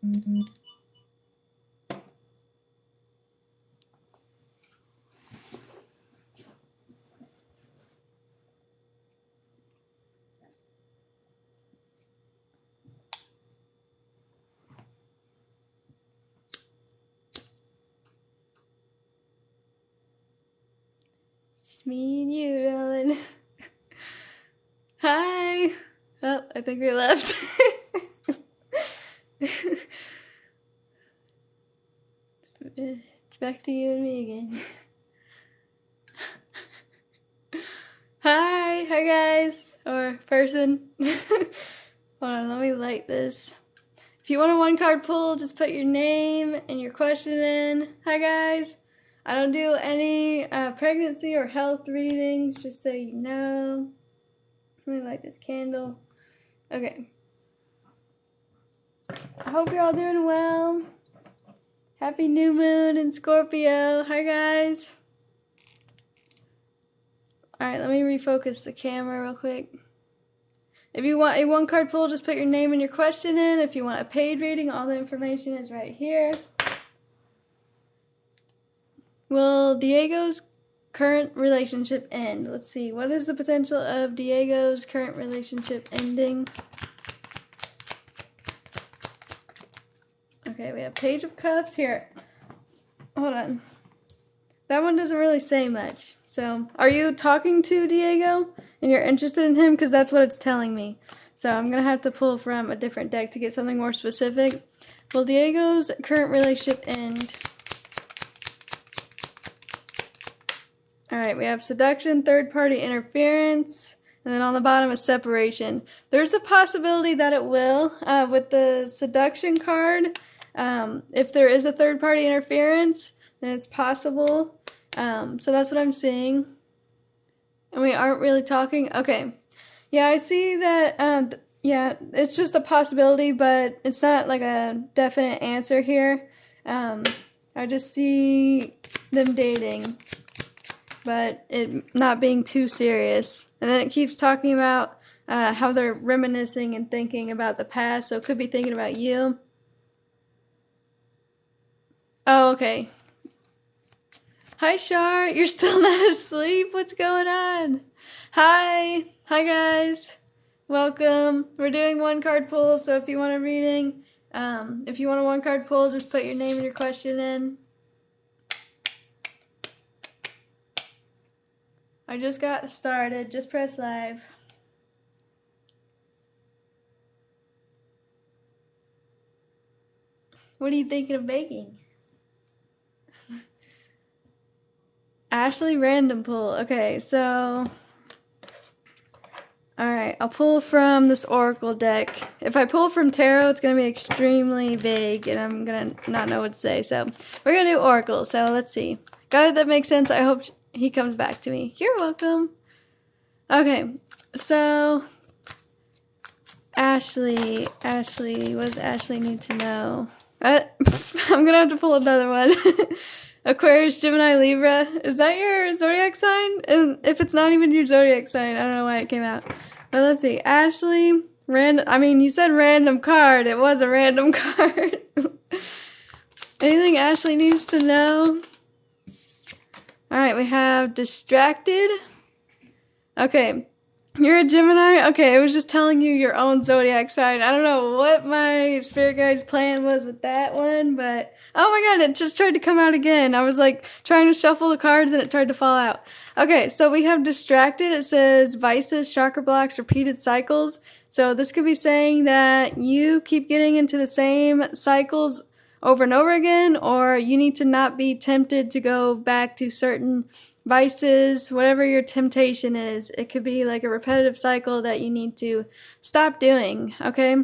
Just me and you, darling. Hi. Oh, I think they left. It's back to you and me again. Hi guys, or person. Hold on, let me light this. If you want a one-card pull, just put your name and your question in. Hi guys. I don't do any pregnancy or health readings, just so you know. Let me light this candle. Okay. I hope you're all doing well. Happy new moon in Scorpio. Hi guys. Alright, let me refocus the camera real quick. If you want a one-card pull, just put your name and your question in. If you want a paid reading, all the information is right here. Will Diego's current relationship end? Let's see. What is the potential of Diego's current relationship ending? Okay, we have Page of Cups here. Hold on. That one doesn't really say much. So, are you talking to Diego and you're interested in him? Because that's what it's telling me. So, I'm going to have to pull from a different deck to get something more specific. Will Diego's current relationship end? Alright, we have seduction, third-party interference, and then on the bottom is separation. There's a possibility that it will. With the seduction card, if there is a third-party interference, then it's possible. So that's what I'm seeing. And we aren't really talking. Okay. Yeah, I see that, yeah, it's just a possibility, but it's not like a definite answer here. I just see them dating, but it not being too serious. And then it keeps talking about how they're reminiscing and thinking about the past, so it could be thinking about you. Oh, okay. Hi, Shar. You're still not asleep? What's going on? Hi. Hi, guys. Welcome. We're doing one-card pull, so if you want a reading, if you want a one-card pull, just put your name and your question in. I just got started. Just press live. What are you thinking of baking? Ashley random pull. Okay, so... Alright, I'll pull from this oracle deck. If I pull from tarot, it's going to be extremely vague, and I'm going to not know what to say. So, we're going to do oracle, so let's see. Got it, that makes sense. I hope he comes back to me. You're welcome. Okay, so... Ashley, what does Ashley need to know? I'm going to have to pull another one. Aquarius, Gemini, Libra. Is that your zodiac sign? And if it's not even your zodiac sign, I don't know why it came out. But let's see. Ashley, you said random card. It was a random card. Anything Ashley needs to know? Alright, we have distracted. Okay. You're a Gemini? Okay, it was just telling you your own zodiac sign. I don't know what my spirit guide's plan was with that one, but... Oh my god, it just tried to come out again. I was like trying to shuffle the cards and it tried to fall out. Okay, so we have distracted. It says vices, chakra blocks, repeated cycles. So this could be saying that you keep getting into the same cycles over and over again, or you need to not be tempted to go back to certain vices, whatever your temptation is. It could be like a repetitive cycle that you need to stop doing, okay?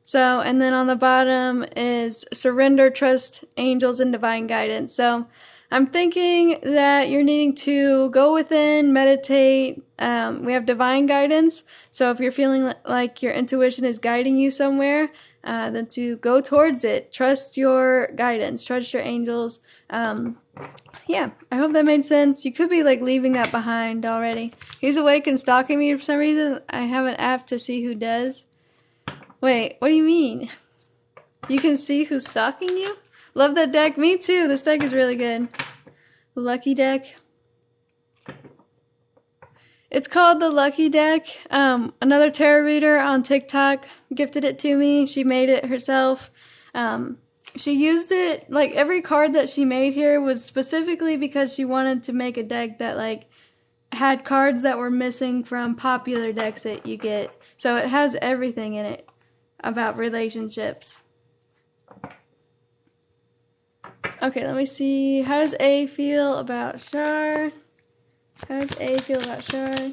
So, and then on the bottom is surrender, trust, angels, and divine guidance. So, I'm thinking that you're needing to go within, meditate. We have divine guidance. So, if you're feeling like your intuition is guiding you somewhere, then to go towards it. Trust your guidance. Trust your angels. Yeah, I hope that made sense. You could be like leaving that behind already. He's awake and stalking me for some reason. I have an app to see who does. Wait, what do you mean? You can see who's stalking you. Love that deck. Me too. This deck is really good. Lucky deck. It's called the Lucky Deck. Another tarot reader on TikTok gifted it to me. She made it herself. She used it, like, every card that she made here was specifically because she wanted to make a deck that, like, had cards that were missing from popular decks that you get. So it has everything in it about relationships. Okay, let me see. How does A feel about Shar? How does A feel about Shar?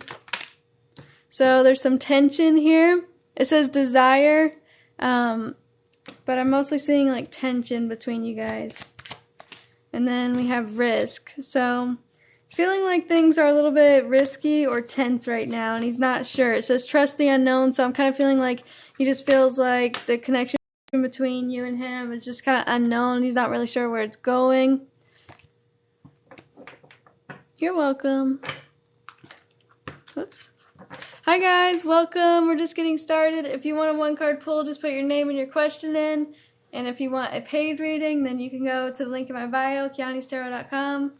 So there's some tension here. It says desire, but I'm mostly seeing like tension between you guys. And then we have risk. So it's feeling like things are a little bit risky or tense right now, and he's not sure. It says trust the unknown, so I'm kind of feeling like he just feels like the connection between you and him is just kind of unknown. He's not really sure where it's going. You're welcome. Oops. Hi guys, welcome. We're just getting started. If you want a one-card pull, just put your name and your question in. And if you want a paid reading, then you can go to the link in my bio, Keani'sTarot.com.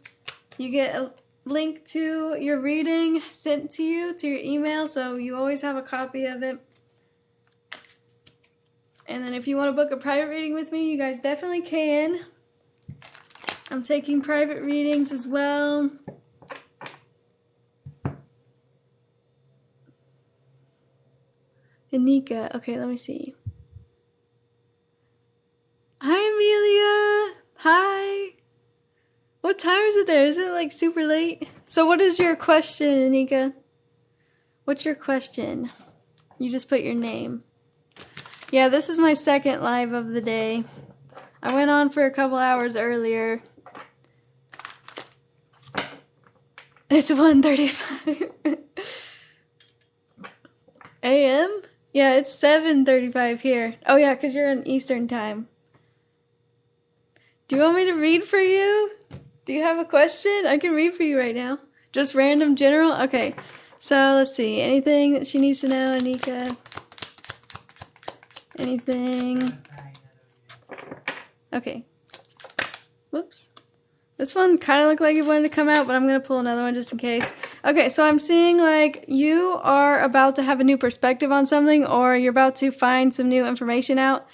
You get a link to your reading sent to you, to your email, so you always have a copy of it. And then if you want to book a private reading with me, you guys definitely can. I'm taking private readings as well. Anika. Okay, let me see. Hi, Amelia. Hi. What time is it there? Is it like super late? So what is your question, Anika? What's your question? You just put your name. Yeah, this is my second live of the day. I went on for a couple hours earlier. It's 1:35 a.m.? Yeah, it's 7:35 here. Oh yeah, because you're in Eastern time. Do you want me to read for you? Do you have a question? I can read for you right now. Just random general? Okay. So, let's see. Anything that she needs to know, Anika? Anything? Okay. Whoops. This one kind of looked like it wanted to come out, but I'm going to pull another one just in case. Okay, so I'm seeing like you are about to have a new perspective on something, or you're about to find some new information out.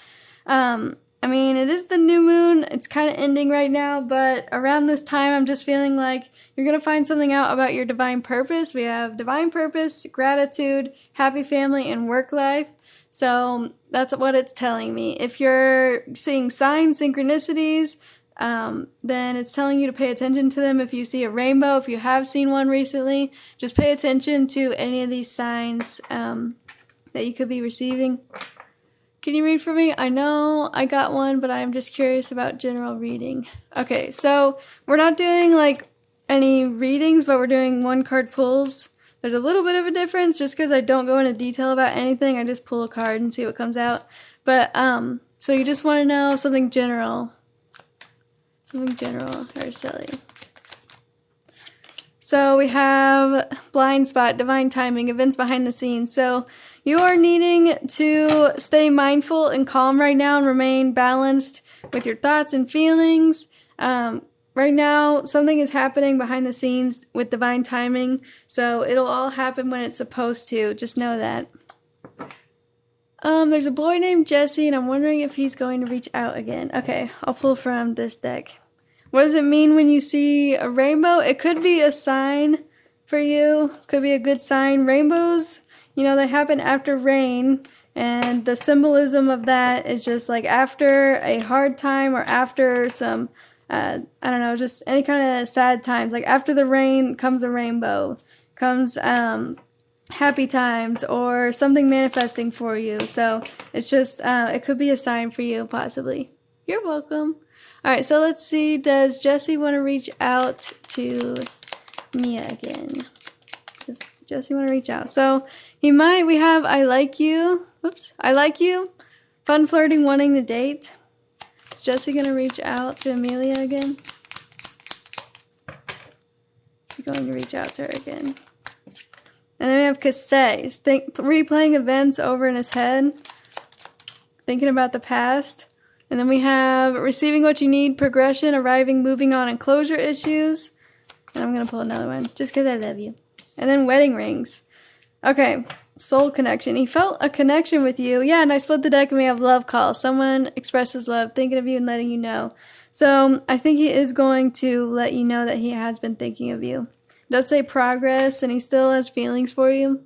I mean, it is the new moon. It's kind of ending right now, but around this time, I'm just feeling like you're going to find something out about your divine purpose. We have divine purpose, gratitude, happy family, and work life. So that's what it's telling me. If you're seeing signs, synchronicities, then it's telling you to pay attention to them. If you see a rainbow, if you have seen one recently, just pay attention to any of these signs that you could be receiving. Can you read for me? I know I got one, but I'm just curious about general reading. Okay, so we're not doing like any readings, but we're doing one-card pulls. There's a little bit of a difference just because I don't go into detail about anything. I just pull a card and see what comes out. But, so you just want to know something general. Something general or silly. So we have blind spot, divine timing, events behind the scenes. So you are needing to stay mindful and calm right now and remain balanced with your thoughts and feelings. Right now, something is happening behind the scenes with divine timing. So it'll all happen when it's supposed to. Just know that. There's a boy named Jesse, and I'm wondering if he's going to reach out again. Okay, I'll pull from this deck. What does it mean when you see a rainbow? It could be a sign for you. Could be a good sign. Rainbows, you know, they happen after rain. And the symbolism of that is just like after a hard time or after some, I don't know, just any kind of sad times. Like after the rain comes a rainbow. Comes happy times or something manifesting for you. So it's just, it could be a sign for you possibly. You're welcome. All right, so let's see. Does Jesse want to reach out to Mia again? Does Jesse want to reach out? So he might. We have I like you. Whoops. I like you. Fun flirting, wanting to date. Is Jesse going to reach out to Amelia again? Is he going to reach out to her again? And then we have cassette. He's replaying events over in his head. Thinking about the past. And then we have receiving what you need, progression, arriving, moving on, and closure issues. And I'm going to pull another one just because I love you. And then wedding rings. Okay, soul connection. He felt a connection with you. Yeah, and I split the deck and we have love call. Someone expresses love, thinking of you and letting you know. So I think he is going to let you know that he has been thinking of you. It does say progress and he still has feelings for you.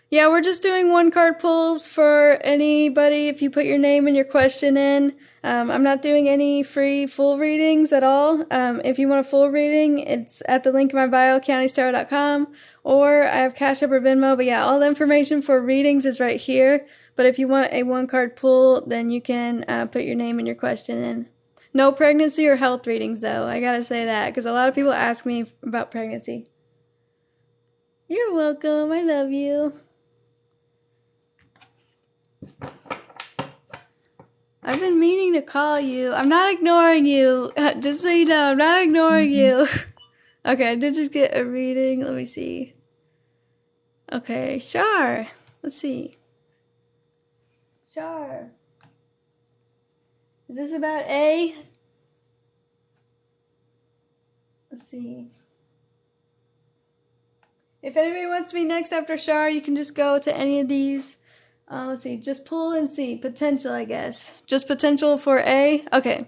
Yeah, we're just doing 1-card pulls for anybody if you put your name and your question in. I'm not doing any free full readings at all. If you want a full reading, it's at the link in my bio, Keani'sTarot.com, or I have Cash App or Venmo. But yeah, all the information for readings is right here. But if you want a 1-card pull, then you can put your name and your question in. No pregnancy or health readings, though. I gotta say that, because a lot of people ask me about pregnancy. You're welcome. I love you. I've been meaning to call you. I'm not ignoring you. Just so you know, I'm not ignoring you. Okay, I did just get a reading. Let me see. Okay, Shar. Let's see. Shar. Is this about A? Let's see. If anybody wants to be next after Shar, you can just go to any of these. Let's see, just pull and see. Potential, I guess. Just potential for A? Okay.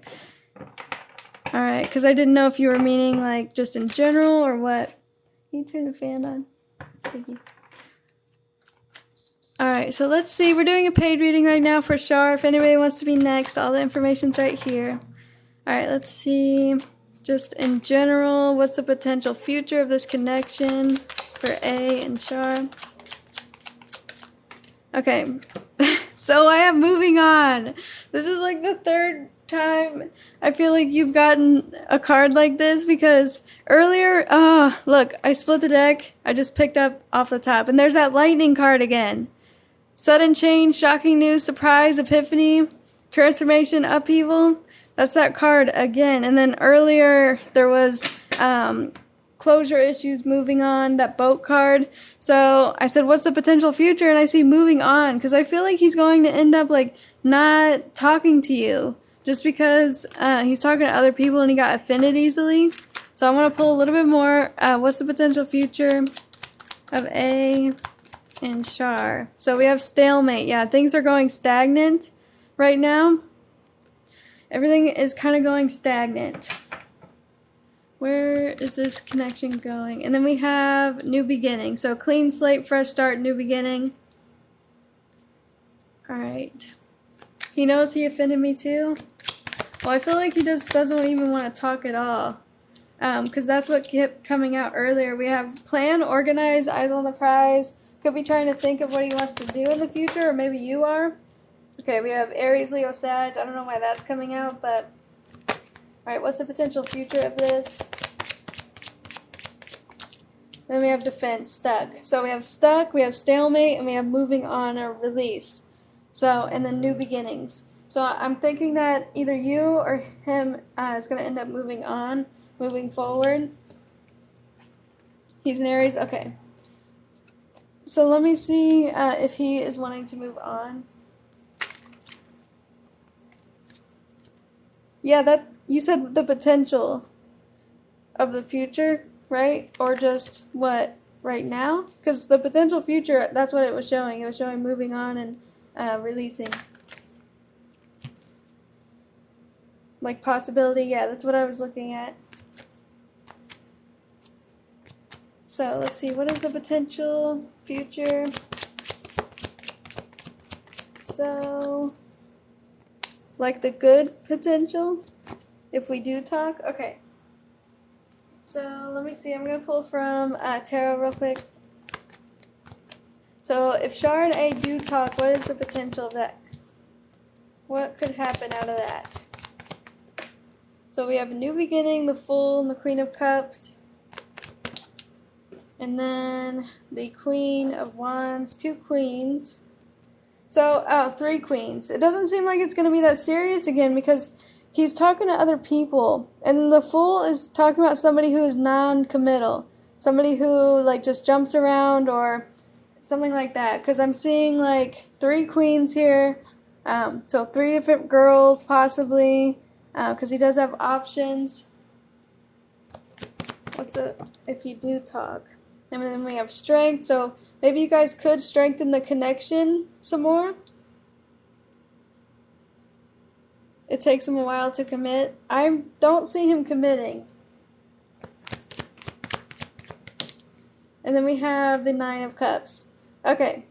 Alright, because I didn't know if you were meaning, like, just in general or what. Can you turn the fan on? Thank you. Alright, so let's see. We're doing a paid reading right now for Shar. If anybody wants to be next, all the information's right here. Alright, let's see. Just in general, what's the potential future of this connection for A and Shar? Okay, so I am moving on. This is like the third time I feel like you've gotten a card like this, because earlier, look, I split the deck. I just picked up off the top, and there's that lightning card again. Sudden change, shocking news, surprise, epiphany, transformation, upheaval. That's that card again. And then earlier there was closure issues, moving on, that boat card. So I said, what's the potential future? And I see moving on, because I feel like he's going to end up like not talking to you just because he's talking to other people and he got offended easily. So I want to pull a little bit more. What's the potential future of A and Shar? So we have stalemate. Yeah, things are going stagnant right now. Everything is kind of going stagnant. Where is this connection going? And then we have new beginning. So clean slate, fresh start, new beginning. Alright. He knows he offended me too? Well, I feel like he just doesn't even want to talk at all. Because that's what kept coming out earlier. We have plan, organize, eyes on the prize. Could be trying to think of what he wants to do in the future, or maybe you are. Okay, we have Aries, Leo, Sag. I don't know why that's coming out, but... Alright, what's the potential future of this? Then we have defense, stuck. So we have stuck, we have stalemate, and we have moving on or release. So, and then new beginnings. So I'm thinking that either you or him is going to end up moving on, moving forward. He's an Aries? Okay. So let me see if he is wanting to move on. Yeah, that you said the potential of the future, right? Or just what, right now? Because the potential future, that's what it was showing. It was showing moving on and releasing. Like possibility, yeah, that's what I was looking at. So let's see, what is the potential future? So, like the good potential, if we do talk? Okay. So let me see, I'm going to pull from tarot real quick. So if Shar and A do talk, what is the potential of that? What could happen out of that? So we have a new beginning, the Fool, and the Queen of Cups. And then the Queen of Wands, 2 queens. So, 3 queens. It doesn't seem like it's going to be that serious again because he's talking to other people. And the Fool is talking about somebody who is non-committal. Somebody who, like, just jumps around or something like that, because I'm seeing like 3 queens here, so 3 different girls possibly, because he does have options. What's the, if you do talk? And then we have strength, so maybe you guys could strengthen the connection some more. It takes him a while to commit. I don't see him committing. And then we have the 9 of Cups. Okay,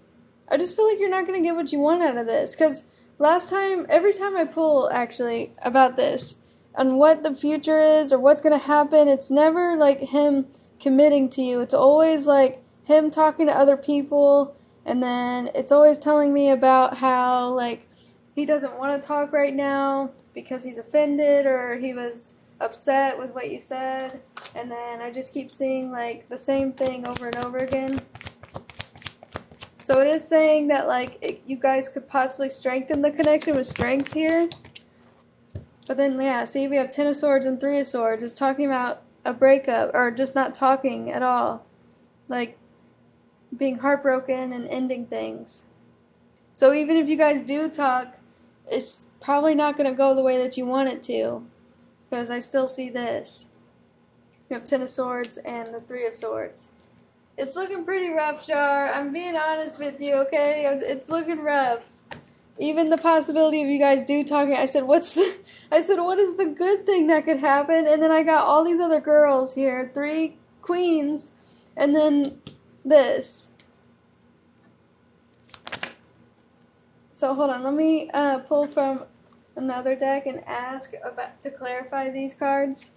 I just feel like you're not going to get what you want out of this, because last time, every time I pull, actually, about this, on what the future is or what's going to happen, it's never like him committing to you. It's always like him talking to other people, and then it's always telling me about how, like, he doesn't want to talk right now because he's offended or he was upset with what you said. And then I just keep seeing, like, the same thing over and over again. So it is saying that, like, you guys could possibly strengthen the connection with strength here. But then, yeah, see, we have 10 of Swords and 3 of Swords. It's talking about a breakup, or just not talking at all. Like, being heartbroken and ending things. So even if you guys do talk, it's probably not going to go the way that you want it to. Because I still see this. You have 10 of Swords and the 3 of Swords. It's looking pretty rough, Shar. I'm being honest with you, okay? It's looking rough. Even the possibility of you guys do talking, I said, what is the good thing that could happen? And then I got all these other girls here, 3 queens, and then this. So hold on, let me pull from another deck and ask about to clarify these cards.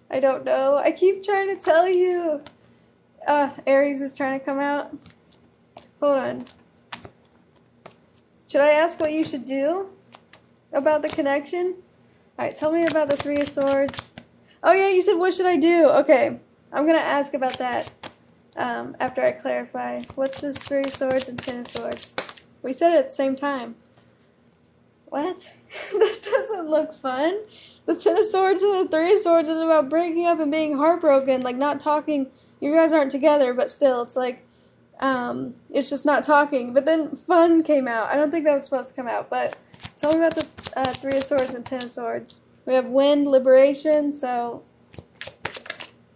I don't know. I keep trying to tell you. Aries is trying to come out. Hold on. Should I ask what you should do about the connection? Alright, tell me about the 3 of Swords. Oh yeah, you said what should I do? Okay, I'm going to ask about that after I clarify. What's this 3 of Swords and 10 of Swords? We said it at the same time. What? That doesn't look fun. The 10 of Swords and the 3 of Swords is about breaking up and being heartbroken, like not talking. You guys aren't together, but still, it's like, it's just not talking. But then fun came out. I don't think that was supposed to come out, but tell me about the 3 of Swords and 10 of Swords. We have wind, liberation, so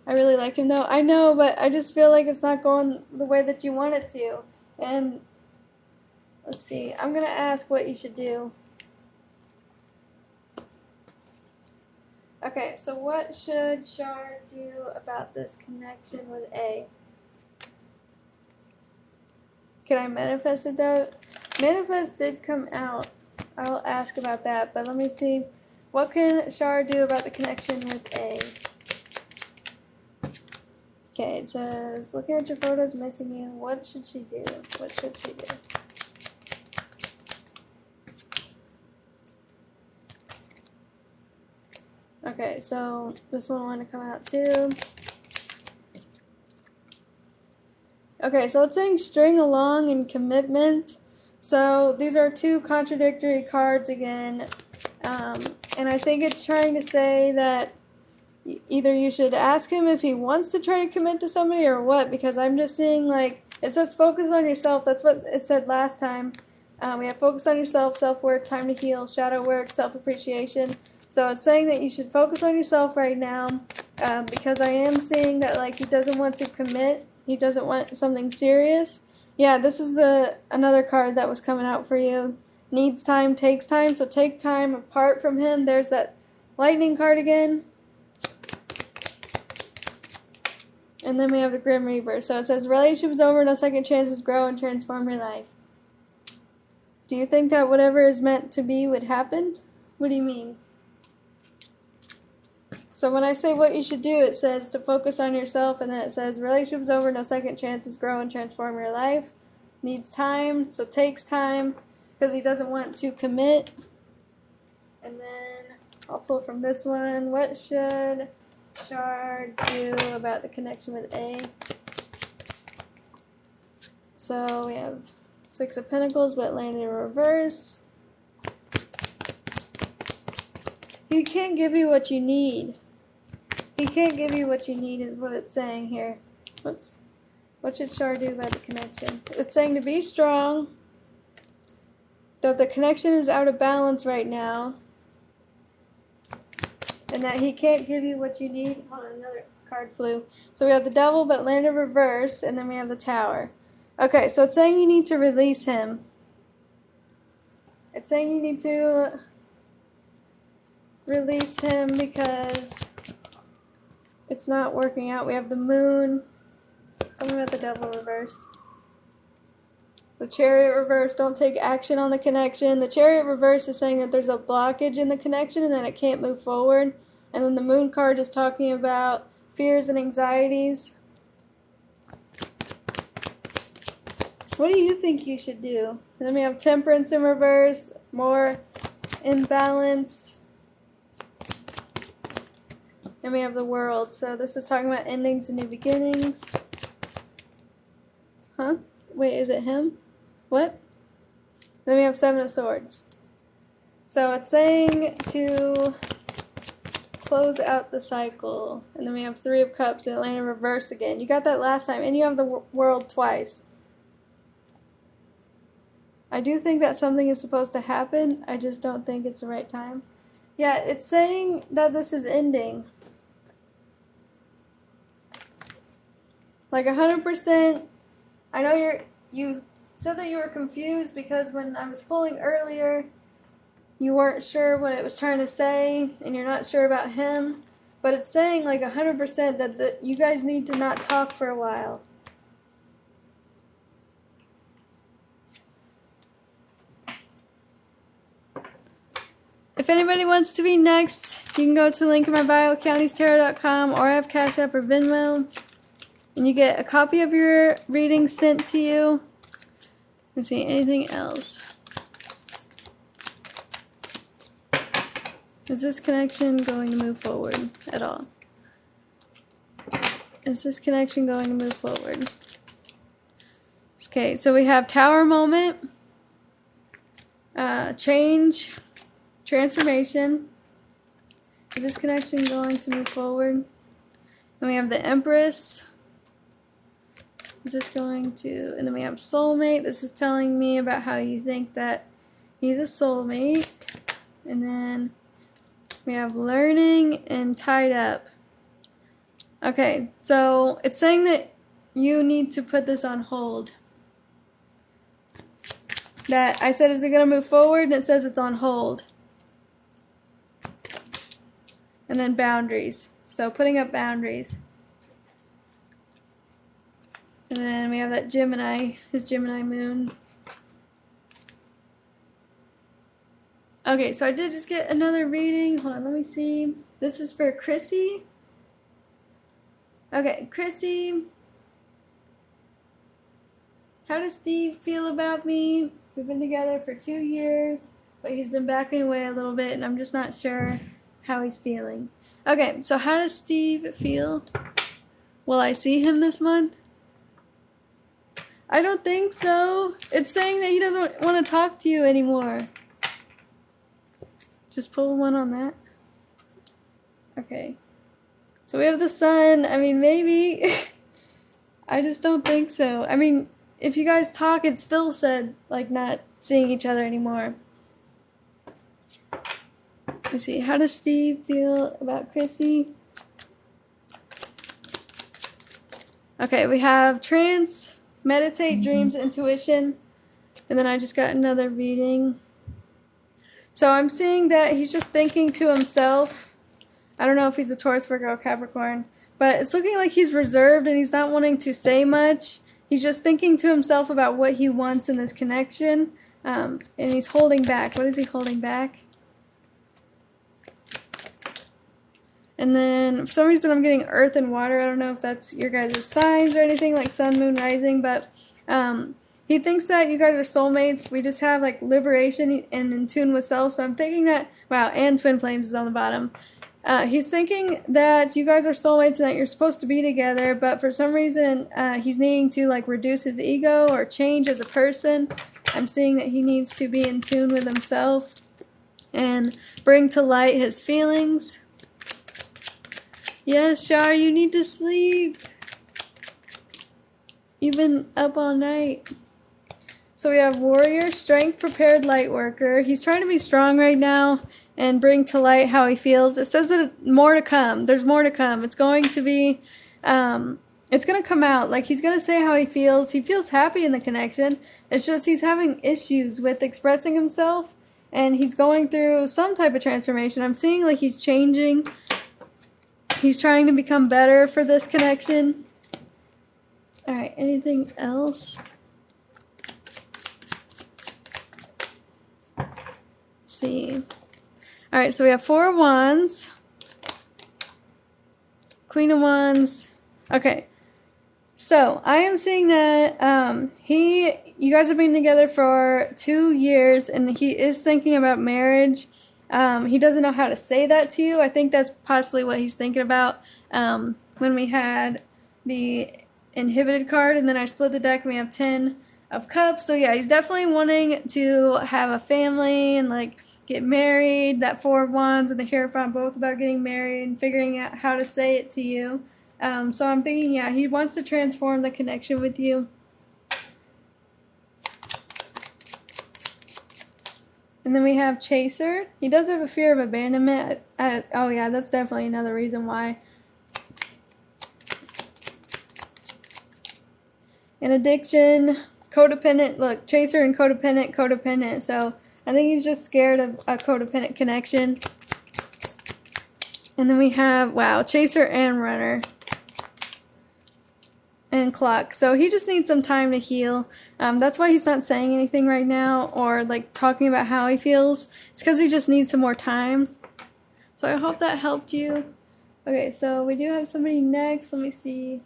I really like him though. I know, but I just feel like it's not going the way that you want it to. And let's see, I'm going to ask what you should do. Okay, so what should Shar do about this connection with A? Can I manifest it though? Manifest did come out. I'll ask about that, but let me see. What can Shar do about the connection with A? Okay, it says, looking at your photos, missing you. What should she do? What should she do? Okay, so this one wanted to come out too. Okay, so it's saying string along and commitment. So these are 2 contradictory cards again. And I think it's trying to say that either you should ask him if he wants to try to commit to somebody or what, because I'm just seeing, like, it says focus on yourself. That's what it said last time. We have focus on yourself, self-worth, time to heal, shadow work, self-appreciation. So it's saying that you should focus on yourself right now, because I am seeing that, like, he doesn't want to commit. He doesn't want something serious. Yeah, this is another card that was coming out for you. Needs time, takes time. So take time apart from him. There's that lightning card again. And then we have the Grim Reaper. So it says, relationship is over, no second chances, grow and transform your life. Do you think that whatever is meant to be would happen? What do you mean? So when I say what you should do, it says to focus on yourself, and then it says, relationship is over, no second chances, grow and transform your life. Needs time, so takes time, because he doesn't want to commit. And then I'll pull from this one. What should Shar do about the connection with A? So we have 6 of Pentacles, but it landed in reverse. He can't give you what you need. He can't give you what you need is what it's saying here. Whoops. What should Shar do about the connection? It's saying to be strong, that the connection is out of balance right now, and that he can't give you what you need. Hold on, another card flew. So we have the devil, but landed reverse, and then we have the tower. Okay, so it's saying you need to release him. It's saying you need to release him because it's not working out. We have the moon. Tell me about the devil reversed. The chariot reverse, don't take action on the connection. The chariot reverse is saying that there's a blockage in the connection and that it can't move forward. And then the moon card is talking about fears and anxieties. What do you think you should do? And then we have temperance in reverse, more imbalance. And we have the world. So this is talking about endings and new beginnings. Huh? Wait, is it him? What? Then we have Seven of Swords. So it's saying to close out the cycle. And then we have Three of Cups and it landed in reverse again. You got that last time. And you have the world twice. I do think that something is supposed to happen. I just don't think it's the right time. Yeah, it's saying that this is ending. Like 100%. I know you said that you were confused because when I was pulling earlier, you weren't sure what it was trying to say, and you're not sure about him. But it's saying like 100% that you guys need to not talk for a while. If anybody wants to be next, you can go to the link in my bio, Keani'sTarot.com, or I have Cash App or Venmo. And you get a copy of your reading sent to you. Let's see, anything else? Is this connection going to move forward at all? Is this connection going to move forward? Okay, so we have Tower Moment, change, transformation. Is this connection going to move forward? And we have the Empress. Is this going to... And then we have soulmate. This is telling me about how you think that he's a soulmate. And then we have learning and tied up. Okay, so it's saying that you need to put this on hold. That I said, is it going to move forward? And it says it's on hold. And then boundaries. So putting up boundaries. And then we have that Gemini, his Gemini moon. Okay, so I did just get another reading. Hold on, let me see. This is for Chrissy. Okay, Chrissy. How does Steve feel about me? We've been together for 2 years, but he's been backing away a little bit, and I'm just not sure how he's feeling. Okay, so how does Steve feel? Will I see him this month? I don't think so. It's saying that he doesn't want to talk to you anymore. Just pull one on that. Okay. So we have the sun. I mean, maybe. I just don't think so. I mean, if you guys talk, it still said, like, not seeing each other anymore. Let me see. How does Steve feel about Chrissy? Okay, we have trance, meditate, dreams, intuition. And then I just got another reading. So I'm seeing that he's just thinking to himself. I don't know if he's a Taurus, Virgo, Capricorn. But it's looking like he's reserved and he's not wanting to say much. He's just thinking to himself about what he wants in this connection. And he's holding back. What is he holding back? And then, for some reason, I'm getting earth and water. I don't know if that's your guys' signs or anything, like sun, moon, rising. But he thinks that you guys are soulmates. We just have, like, liberation and in tune with self. So I'm thinking that, wow, and twin flames is on the bottom. He's thinking that you guys are soulmates and that you're supposed to be together. But for some reason, he's needing to, like, reduce his ego or change as a person. I'm seeing that he needs to be in tune with himself and bring to light his feelings. Yes, Shar, you need to sleep. You've been up all night. So we have warrior, strength, prepared, light worker. He's trying to be strong right now and bring to light how he feels. It says that more to come. There's more to come. It's going to be, it's going to come out. Like, he's going to say how he feels. He feels happy in the connection. It's just he's having issues with expressing himself, and he's going through some type of transformation. I'm seeing like he's changing. He's trying to become better for this connection. All right, anything else? Let's see. All right, so we have 4 of Wands, Queen of Wands. Okay, so I am seeing that you guys have been together for 2 years, and he is thinking about marriage. He doesn't know how to say that to you. I think that's possibly what he's thinking about. When we had the inhibited card, and then I split the deck, and we have 10 of Cups. So yeah, he's definitely wanting to have a family and like get married. That 4 of Wands and the Hierophant, both about getting married and figuring out how to say it to you. So I'm thinking, yeah, he wants to transform the connection with you. And then we have Chaser. He does have a fear of abandonment. Oh yeah, that's definitely another reason why. An addiction, codependent. Look, Chaser and codependent. So I think he's just scared of a codependent connection. And then we have, wow, Chaser and Runner. And Clock. So he just needs some time to heal. That's why he's not saying anything right now or like talking about how he feels. It's because he just needs some more time. So I hope that helped you. Okay, so we do have somebody next. Let me see.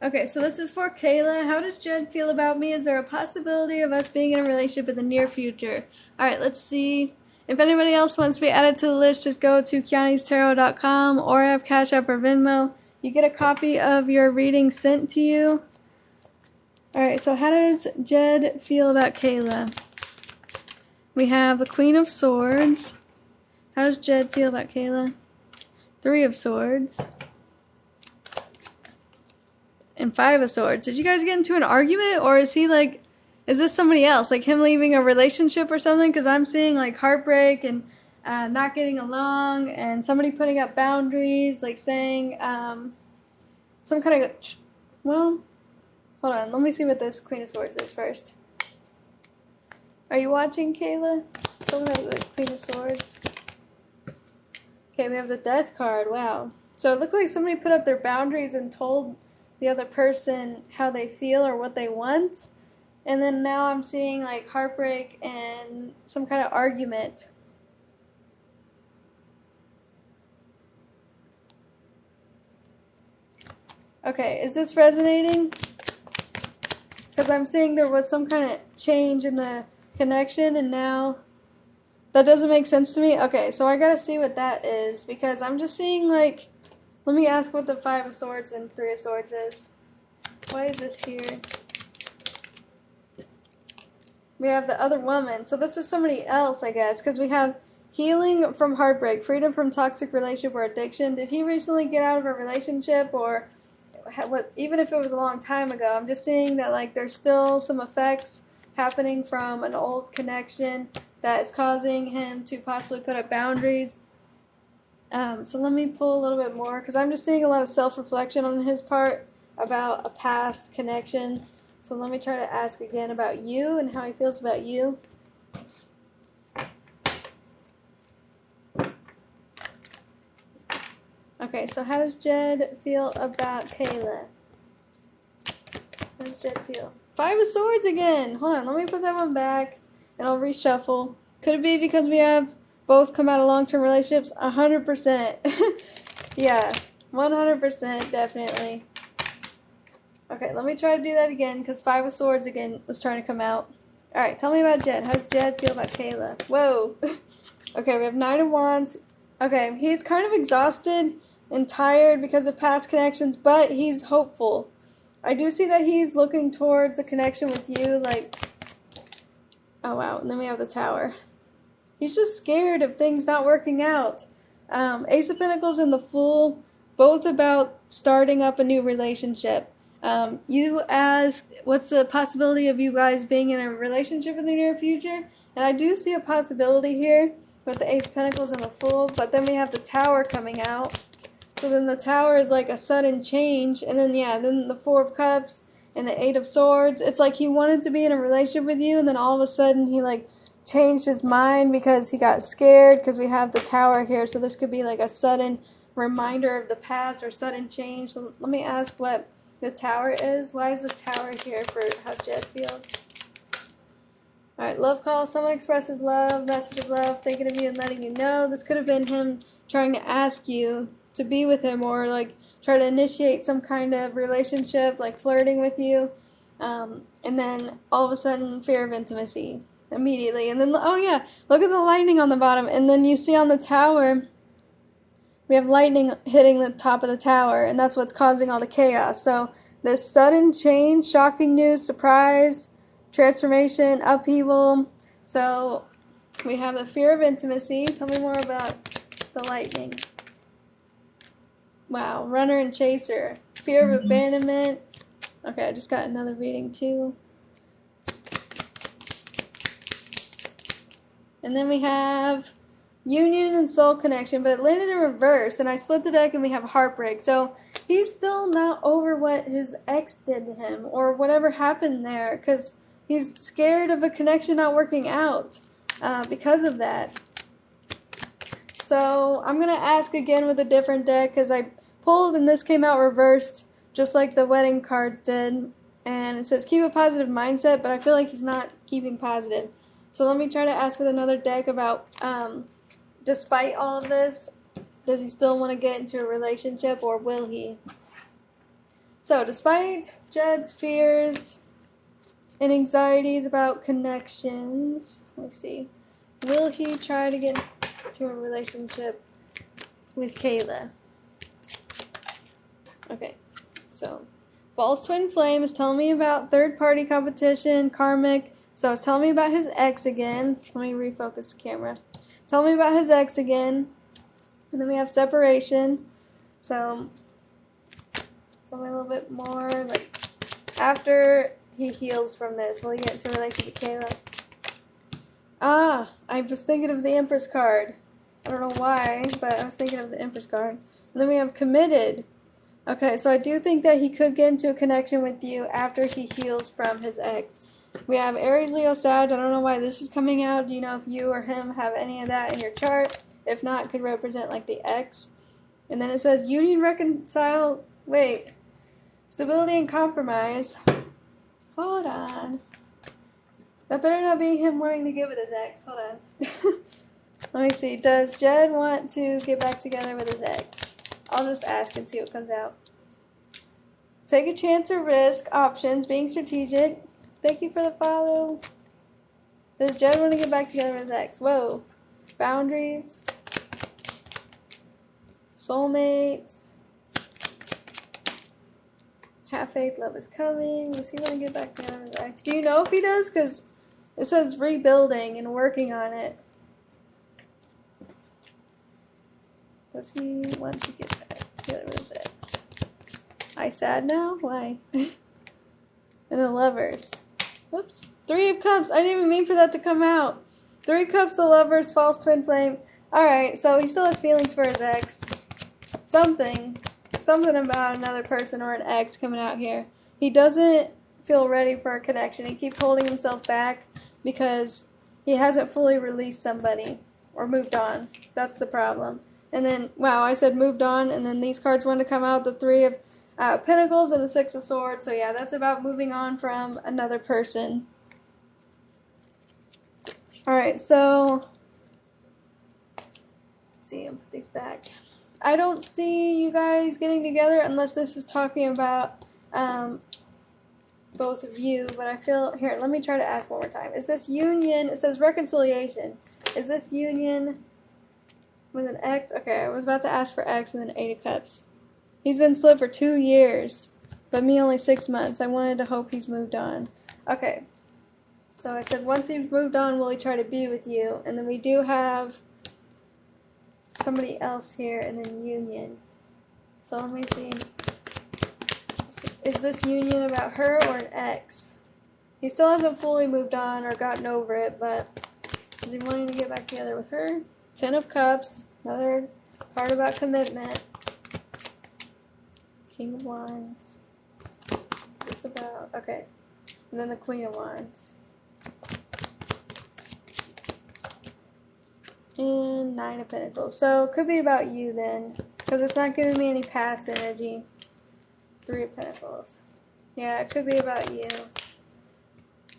Okay, so this is for Kayla. How does Jed feel about me? Is there a possibility of us being in a relationship in the near future? Alright, let's see. If anybody else wants to be added to the list, just go to Keani'sTarot.com or have Cash App or Venmo. You get a copy of your reading sent to you. Alright, so how does Jed feel about Kayla? We have the Queen of Swords. How does Jed feel about Kayla? 3 of Swords. And 5 of Swords. Did you guys get into an argument, or is he like, is this somebody else, like him leaving a relationship or something? Because I'm seeing like heartbreak and not getting along, and somebody putting up boundaries, like saying some kind of, well, hold on, let me see what this Queen of Swords is first. Are you watching, Kayla? Someone has the Queen of Swords. Okay, we have the Death card. Wow. So it looks like somebody put up their boundaries and told the other person how they feel or what they want. And then now I'm seeing like heartbreak and some kind of argument. Okay, is this resonating? Because I'm seeing there was some kind of change in the connection, and now that doesn't make sense to me. Okay, so I gotta see what that is, because I'm just seeing like, let me ask what the 5 of Swords and 3 of Swords is. Why is this here? We have the other woman. So this is somebody else, I guess, because we have healing from heartbreak, freedom from toxic relationship or addiction. Did he recently get out of a relationship, or even if it was a long time ago? I'm just seeing that like there's still some effects happening from an old connection that is causing him to possibly put up boundaries. So let me pull a little bit more, because I'm just seeing a lot of self-reflection on his part about a past connection. So let me try to ask again about you and how he feels about you. Okay, so how does Jed feel about Kayla? How does Jed feel? 5 of Swords again. Hold on, let me put that one back and I'll reshuffle. Could it be because we have both come out of long-term relationships? 100%. Yeah, 100% definitely. Okay, let me try to do that again, because 5 of Swords again was trying to come out. Alright, tell me about Jed. How does Jed feel about Kayla? Whoa. Okay, we have 9 of Wands. Okay, he's kind of exhausted and tired because of past connections, but he's hopeful. I do see that he's looking towards a connection with you, like, oh wow, and then we have the Tower. He's just scared of things not working out. Ace of Pentacles and the Fool, both about starting up a new relationship. You asked, what's the possibility of you guys being in a relationship in the near future? And I do see a possibility here with the Ace of Pentacles and the Fool, but then we have the Tower coming out. So then the Tower is like a sudden change, and then then the Four of Cups and the Eight of Swords. It's like he wanted to be in a relationship with you, and then all of a sudden he like changed his mind because he got scared, because we have the Tower here. So this could be like a sudden reminder of the past or sudden change. So let me ask what the Tower is. Why is this Tower here for how Jed feels? Alright, love call. Someone expresses love, message of love, thinking of you and letting you know. This could have been him trying to ask you to be with him, or like try to initiate some kind of relationship, like flirting with you. And then all of a sudden, fear of intimacy immediately. And then, oh yeah, look at the lightning on the bottom. And then you see on the Tower, we have lightning hitting the top of the Tower, and that's what's causing all the chaos. So this sudden change, shocking news, surprise, transformation, upheaval. So we have the fear of intimacy. Tell me more about the lightning. Wow, runner and chaser. Fear of abandonment. Okay, I just got another reading too. And then we have union and soul connection, but it landed in reverse, and I split the deck and we have heartbreak. So he's still not over what his ex did to him or whatever happened there, because he's scared of a connection not working out because of that. So I'm going to ask again with a different deck, because I pulled and this came out reversed, just like the wedding cards did. And it says keep a positive mindset, but I feel like he's not keeping positive. So let me try to ask with another deck about, despite all of this, does he still want to get into a relationship, or will he? So despite Jed's fears and anxieties about connections, let me see, will he try to get into a relationship with Kayla? Okay, so false twin flame is telling me about third-party competition, karmic. So it's telling me about his ex again. Let me refocus the camera. Tell me about his ex again. And then we have separation. So tell me a little bit more. Like, after he heals from this, will he get into a relationship with Kayla? Ah, I was thinking of the Empress card. I don't know why, but I was thinking of the Empress card. And then we have committed. Okay, so I do think that he could get into a connection with you after he heals from his ex. We have Aries, Leo, Sag. I don't know why this is coming out. Do you know if you or him have any of that in your chart? If not, it could represent like the ex. And then it says union, reconcile. Wait. Stability and compromise. Hold on. That better not be him wanting to get with his ex. Hold on. Let me see. Does Jed want to get back together with his ex? I'll just ask and see what comes out. Take a chance or risk. Options. Being strategic. Thank you for the follow. Does Jed want to get back together with his ex? Whoa. Boundaries. Soulmates. Have faith, love is coming. Does he want to get back together with his ex? Do you know if he does? Because it says rebuilding and working on it. Does he want to get back together with his ex? I sad now? Why? And the lovers. Whoops. Three of Cups. I didn't even mean for that to come out. Three of Cups, the lovers, false twin flame. Alright, so he still has feelings for his ex. Something about another person or an ex coming out here. He doesn't feel ready for a connection. He keeps holding himself back because he hasn't fully released somebody or moved on. That's the problem. And then, wow, I said moved on, and then these cards want to come out, the Three of Pentacles and the Six of Swords. So yeah, that's about moving on from another person. Alright, so let's see, I'll put these back. I don't see you guys getting together unless this is talking about both of you, but I feel, here, let me try to ask one more time. Is this union, it says reconciliation, is this union with an ex? Okay, I was about to ask for ex and then Eight of Cups. He's been split for 2 years, but me only 6 months. I wanted to hope he's moved on. Okay, so I said once he's moved on, will he try to be with you? And then we do have somebody else here, and then union. So let me see. Is this union about her or an ex? He still hasn't fully moved on or gotten over it, but is he wanting to get back together with her? 10 of Cups, another card about commitment. King of Wands. What's this about? Okay. And then the Queen of Wands. And 9 of Pentacles. So it could be about you then, because it's not giving me any past energy. 3 of Pentacles. Yeah, it could be about you.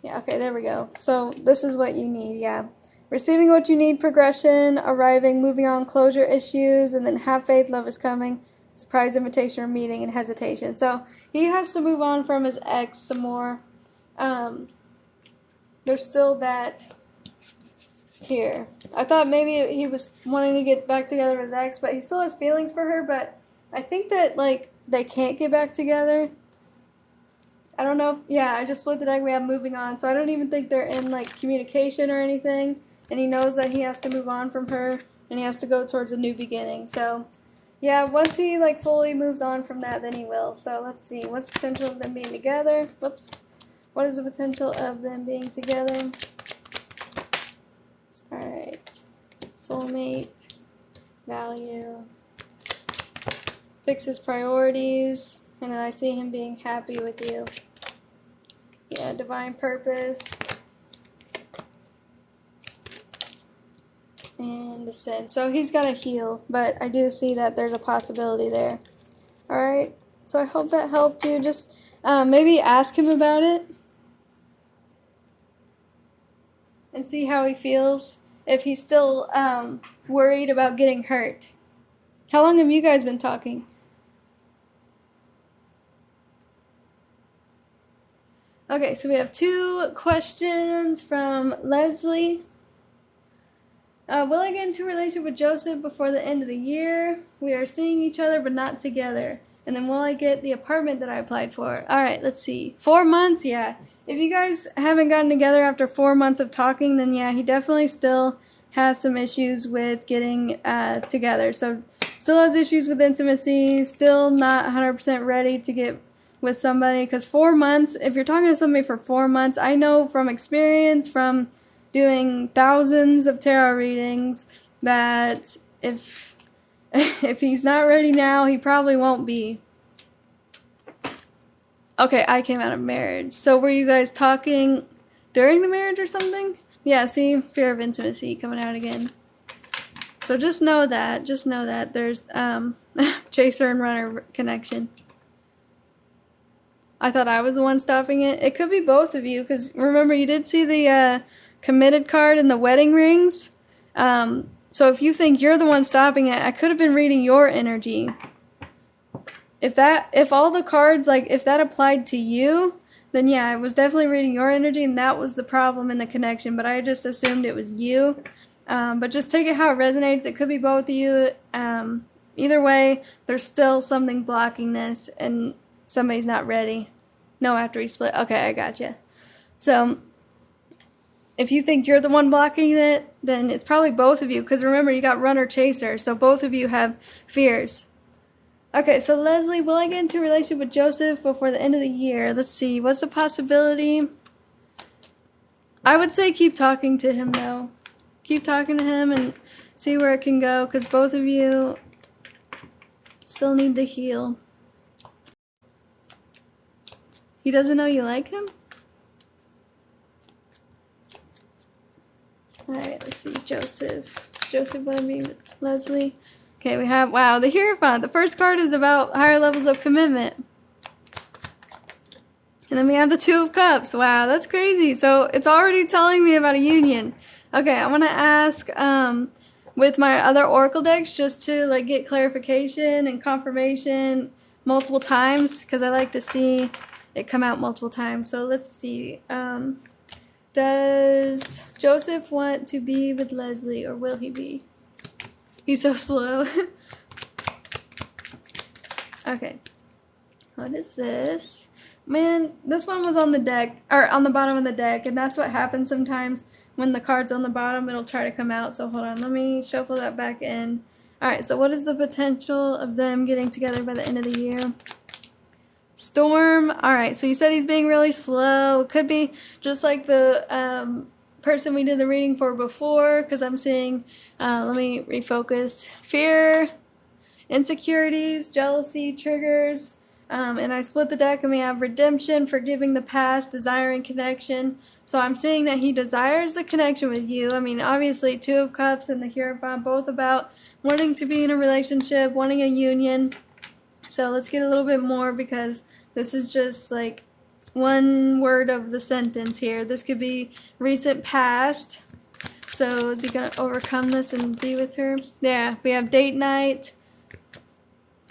Yeah, okay, there we go. So this is what you need, yeah. Receiving what you need, progression, arriving, moving on, closure issues, and then have faith, love is coming, surprise invitation or meeting, and hesitation. So he has to move on from his ex some more. There's still that here. I thought maybe he was wanting to get back together with his ex, but he still has feelings for her, but I think that, like, they can't get back together. I don't know if, yeah, I just split the deck, we have moving on, so I don't even think they're in, like, communication or anything, and he knows that he has to move on from her, and he has to go towards a new beginning, so, yeah, once he, like, fully moves on from that, then he will, so let's see, what's the potential of them being together? Whoops. What is the potential of them being together? Alright, soulmate, value, fix his priorities, and then I see him being happy with you. Yeah, divine purpose, and ascend. So he's got to heal, but I do see that there's a possibility there. Alright, so I hope that helped you. Just maybe ask him about it and see how he feels, if he's still worried about getting hurt. How long have you guys been talking? Okay, so we have 2 questions from Leslie. Will I get into a relationship with Joseph before the end of the year? We are seeing each other but not together. And then will I get the apartment that I applied for? Alright, let's see. 4 months? Yeah. If you guys haven't gotten together after 4 months of talking, then yeah, he definitely still has some issues with getting together. So still has issues with intimacy, still not 100% ready to get with somebody, because 4 months, if you're talking to somebody for 4 months, I know from experience, from doing thousands of tarot readings, that if he's not ready now, he probably won't be. Okay, I came out of marriage. So were you guys talking during the marriage or something? Yeah, see, fear of intimacy coming out again. So just know that there's chaser and runner connection. I thought I was the one stopping it. It could be both of you, because remember, you did see the committed card and the wedding rings. So if you think you're the one stopping it, I could have been reading your energy. If all the cards, like, if that applied to you, then yeah, I was definitely reading your energy, and that was the problem in the connection, but I just assumed it was you. But just take it how it resonates. It could be both of you. Either way, there's still something blocking this, and somebody's not ready. No, after he split. Okay, I gotcha. So if you think you're the one blocking it, then it's probably both of you, because remember, you got runner chaser, so both of you have fears. Okay, so Leslie, will I get into a relationship with Joseph before the end of the year? Let's see, what's the possibility? I would say keep talking to him, though. Keep talking to him and see where it can go, because both of you still need to heal. He doesn't know you like him? Alright, let's see. Joseph. Joseph want to be with Leslie. Okay, we have, wow, the Hierophant. The first card is about higher levels of commitment. And then we have the 2 of Cups. Wow, that's crazy. So it's already telling me about a union. Okay, I want to ask with my other oracle decks just to like get clarification and confirmation multiple times, because I like to see it come out multiple times. So let's see. Does Joseph want to be with Leslie, or will he be? He's so slow. Okay. What is this? Man, this one was on the deck, or on the bottom of the deck, and that's what happens sometimes when the card's on the bottom, it'll try to come out. So hold on, let me shuffle that back in. Alright, so what is the potential of them getting together by the end of the year? Storm. Alright, so you said he's being really slow. Could be just like the person we did the reading for before, because I'm seeing, let me refocus. Fear, insecurities, jealousy, triggers. And I split the deck and we have redemption, forgiving the past, desiring connection. So I'm seeing that he desires the connection with you. I mean, obviously, Two of Cups and the Hierophant, both about wanting to be in a relationship, wanting a union. So let's get a little bit more, because this is just like one word of the sentence here. This could be recent past. So is he going to overcome this and be with her? Yeah, we have date night,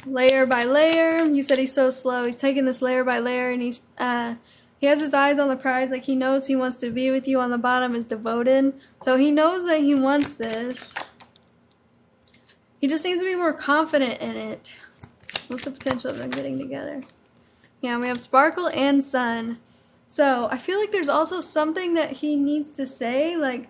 layer by layer. You said he's so slow. He's taking this layer by layer, and he has his eyes on the prize. Like, he knows he wants to be with you. On the bottom is devoted. So he knows that he wants this. He just needs to be more confident in it. What's the potential of them getting together? Yeah, we have Sparkle and Sun. So I feel like there's also something that he needs to say. Like,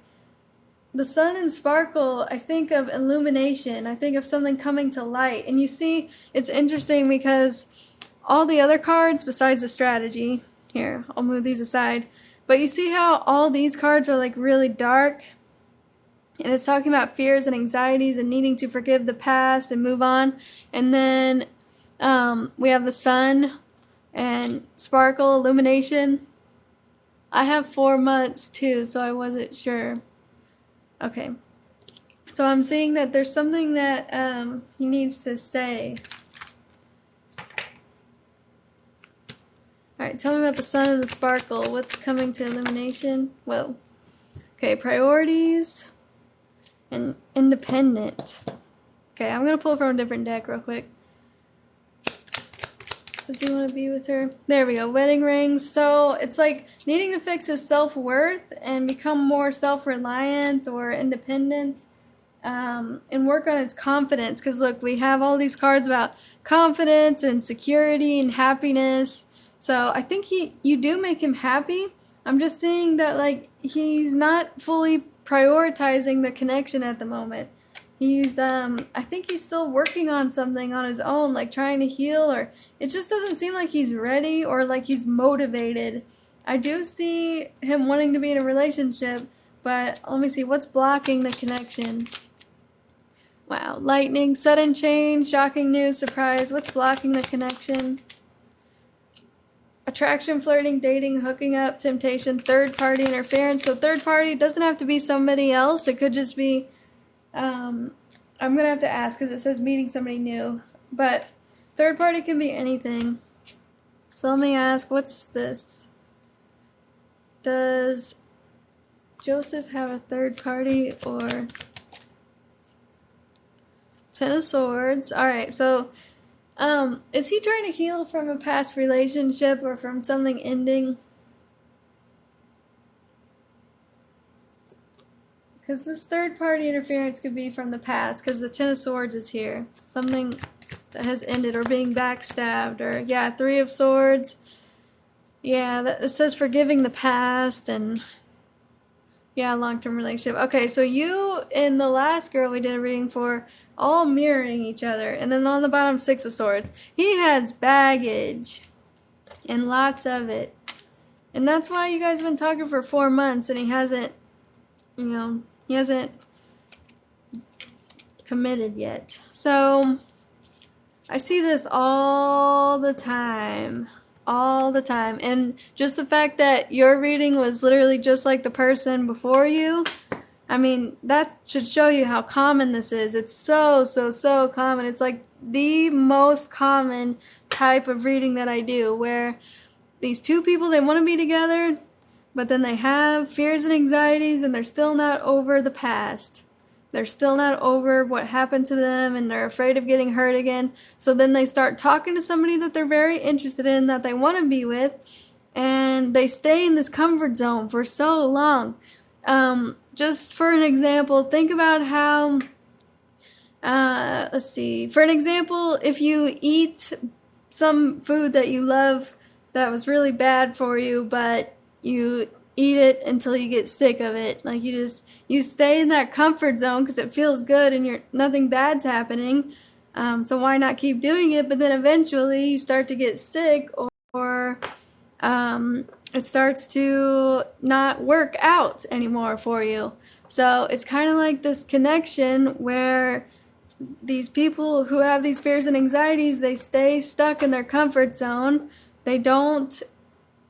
the Sun and Sparkle, I think of illumination. I think of something coming to light. And you see, it's interesting because all the other cards, besides the strategy, here, I'll move these aside. But you see how all these cards are like really dark? And it's talking about fears and anxieties and needing to forgive the past and move on. And then we have the Sun and Sparkle, illumination. I have 4 months too, so I wasn't sure. Okay. So I'm seeing that there's something that he needs to say. Alright, tell me about the Sun and the Sparkle. What's coming to illumination? Whoa. Okay, priorities and independent. Okay, I'm going to pull from a different deck real quick. Does he want to be with her? There we go. Wedding rings. So it's like needing to fix his self-worth and become more self-reliant or independent, and work on his confidence. Because look, we have all these cards about confidence and security and happiness. So I think you do make him happy. I'm just seeing that like he's not fully prioritizing the connection at the moment. He's, I think he's still working on something on his own, like trying to heal, or it just doesn't seem like he's ready or like he's motivated. I do see him wanting to be in a relationship, but let me see, what's blocking the connection? Wow, lightning, sudden change, shocking news, surprise. What's blocking the connection? Attraction, flirting, dating, hooking up, temptation, third-party interference. So third-party doesn't have to be somebody else. It could just be... I'm going to have to ask because it says meeting somebody new. But third party can be anything. So let me ask, what's this? Does Joseph have a third party or... Ten of Swords. Alright, so is he trying to heal from a past relationship or from something ending? Because this third-party interference could be from the past, because the Ten of Swords is here. Something that has ended, or being backstabbed, or, yeah, Three of Swords. Yeah, it says forgiving the past, and, yeah, long-term relationship. Okay, so you and the last girl we did a reading for, all mirroring each other. And then on the bottom, Six of Swords. He has baggage, and lots of it. And that's why you guys have been talking for 4 months, and he hasn't, you know... He hasn't committed yet. So, I see this all the time. All the time. And just the fact that your reading was literally just like the person before you, I mean, that should show you how common this is. It's so, so, so common. It's like the most common type of reading that I do, where these two people, they want to be together, but then they have fears and anxieties, and they're still not over the past. They're still not over what happened to them, and they're afraid of getting hurt again. So then they start talking to somebody that they're very interested in, that they want to be with, and they stay in this comfort zone for so long. Just for an example, think about how, let's see. For an example, if you eat some food that you love that was really bad for you, but you eat it until you get sick of it. Like you stay in that comfort zone because it feels good and nothing bad's happening. So why not keep doing it? But then eventually you start to get sick, or it starts to not work out anymore for you. So it's kind of like this connection where these people who have these fears and anxieties, they stay stuck in their comfort zone. They don't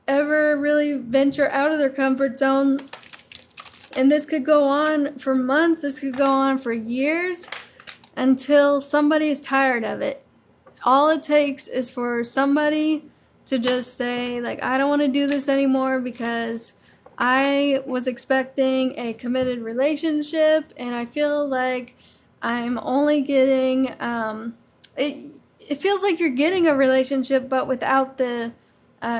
ever really venture out of their comfort zone. And this could go on for months, this could go on for years, until somebody is tired of it. All it takes is for somebody to just say, like, I don't want to do this anymore because I was expecting a committed relationship and I feel like I'm only getting, it feels like you're getting a relationship but without the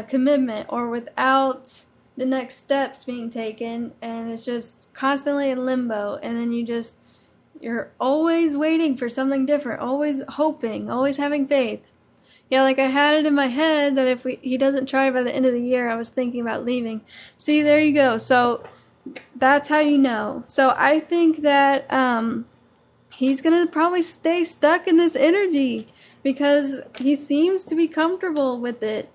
commitment or without the next steps being taken, and it's just constantly in limbo, and then you're always waiting for something different, always hoping, always having faith. Yeah, like I had it in my head that if he doesn't try by the end of the year, I was thinking about leaving. See, there you go. So that's how you know. So I think that he's going to probably stay stuck in this energy because he seems to be comfortable with it.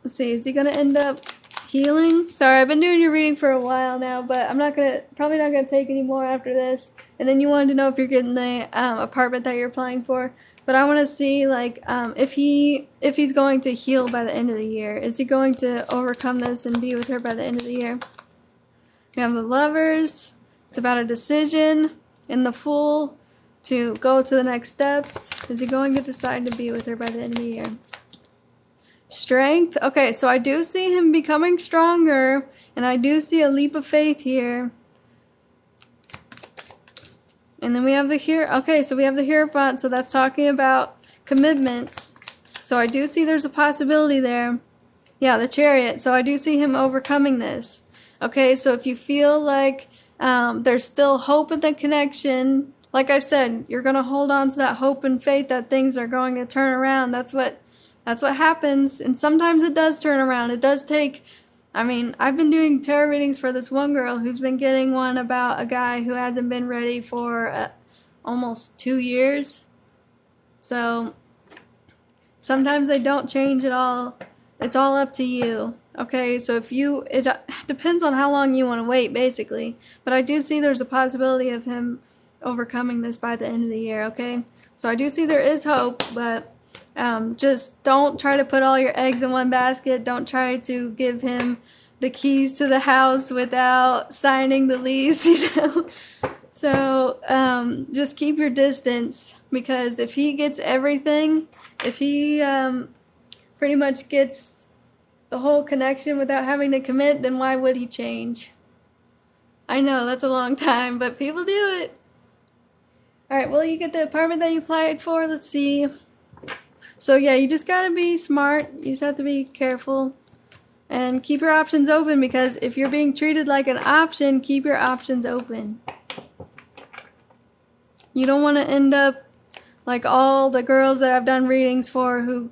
Let's see, is he going to end up healing? Sorry, I've been doing your reading for a while now, but I'm probably not going to take any more after this. And then you wanted to know if you're getting the apartment that you're applying for. But I want to see, like, if he's going to heal by the end of the year. Is he going to overcome this and be with her by the end of the year? We have the Lovers. It's about a decision. And the Fool, to go to the next steps. Is he going to decide to be with her by the end of the year? Strength. Okay, so I do see him becoming stronger, and I do see a leap of faith here. And then we have the Okay, so we have the Hierophant, so that's talking about commitment. So I do see there's a possibility there. Yeah, the Chariot. So I do see him overcoming this. Okay, so if you feel like there's still hope in the connection, like I said, you're going to hold on to that hope and faith that things are going to turn around. That's what happens. And sometimes it does turn around. It does take, I've been doing tarot readings for this one girl who's been getting one about a guy who hasn't been ready for almost 2 years. So sometimes they don't change at all. It's all up to you. Okay, so it depends on how long you want to wait, basically. But I do see there's a possibility of him overcoming this by the end of the year, okay? So I do see there is hope, but just don't try to put all your eggs in one basket. Don't try to give him the keys to the house without signing the lease, you know? So just keep your distance, because if he gets everything, if he pretty much gets the whole connection without having to commit, then why would he change? I know, that's a long time, but people do it. Alright, well, you get the apartment that you applied for. Let's see. So yeah, you just gotta be smart. You just have to be careful. And keep your options open, because if you're being treated like an option, keep your options open. You don't want to end up like all the girls that I've done readings for who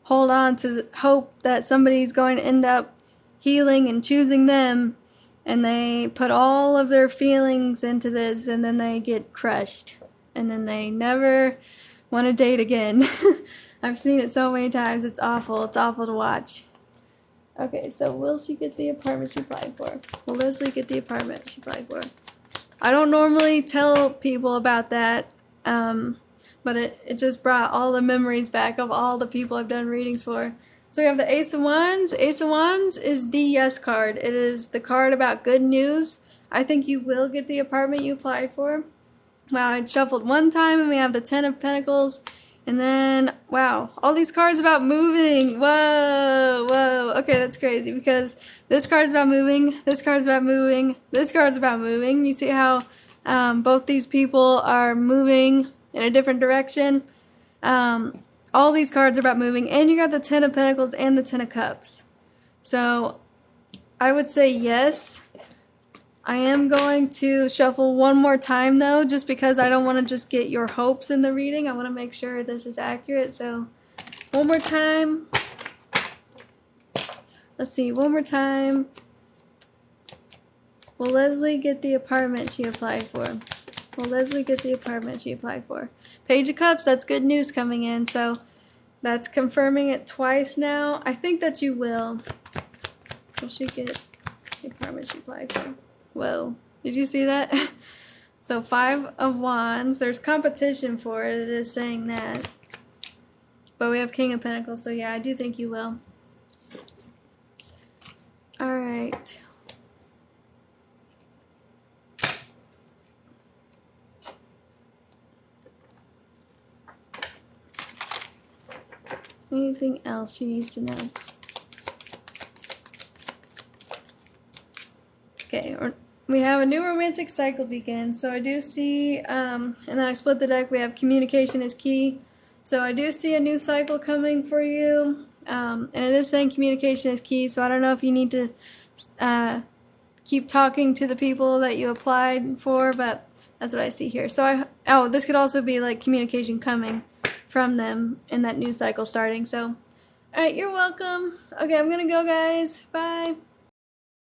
hold on to hope that somebody's going to end up healing and choosing them, and they put all of their feelings into this, and then they get crushed, and then they never want to date again. I've seen it so many times. It's awful. It's awful to watch. Okay, so will she get the apartment she applied for? Will Leslie get the apartment she applied for? I don't normally tell people about that, but it just brought all the memories back of all the people I've done readings for. So we have the Ace of Wands. Ace of Wands is the yes card. It is the card about good news. I think you will get the apartment you applied for. Wow, I shuffled one time, and we have the Ten of Pentacles. And then, wow, all these cards about moving. Whoa, whoa. Okay, that's crazy, because this card's about moving, this card's about moving, this card's about moving. You see how both these people are moving in a different direction? All these cards are about moving, and you got the Ten of Pentacles and the Ten of Cups. So I would say yes. I am going to shuffle one more time, though, just because I don't want to just get your hopes in the reading. I want to make sure this is accurate. So one more time. Let's see, one more time. Will Leslie get the apartment she applied for? Will Leslie get the apartment she applied for? Page of Cups, that's good news coming in, so that's confirming it twice now. I think that you will. Will she get the apartment she applied for? Whoa. Did you see that? So 5 of Wands. There's competition for it. It is saying that. But we have King of Pentacles, so yeah, I do think you will. Alright. Anything else she needs to know? Okay, we have a new romantic cycle begin. So I do see, and then I split the deck. We have communication is key. So I do see a new cycle coming for you. And it is saying communication is key. So I don't know if you need to keep talking to the people that you applied for, but that's what I see here. So this could also be like communication coming from them in that new cycle starting. So, alright, you're welcome. Okay, I'm gonna go, guys. Bye.